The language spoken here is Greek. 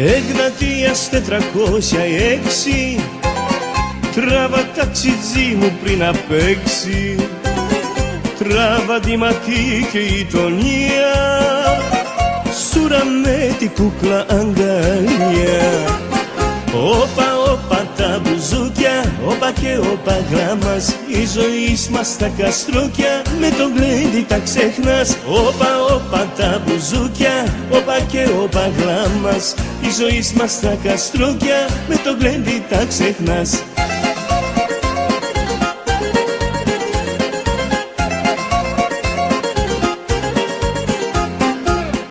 Εγνατίας 406, τράβα ταξιτζή μου πριν απέξει, τράβα τη ματή και η τονία, σούρα με την κούκλα αγκαλιά. Όπα, όπα τα μπουζούκια, όπα και όπα γλάμμας, η ζωή μας τα καστρούκια, με τον γλέντι τα ξεχνάς. Όπα, όπα τα μπουζούκια, όπα και όπα γλάμμας, η ζωή μας τα καστρούκια, με τον γλέντι τα ξεχνάς.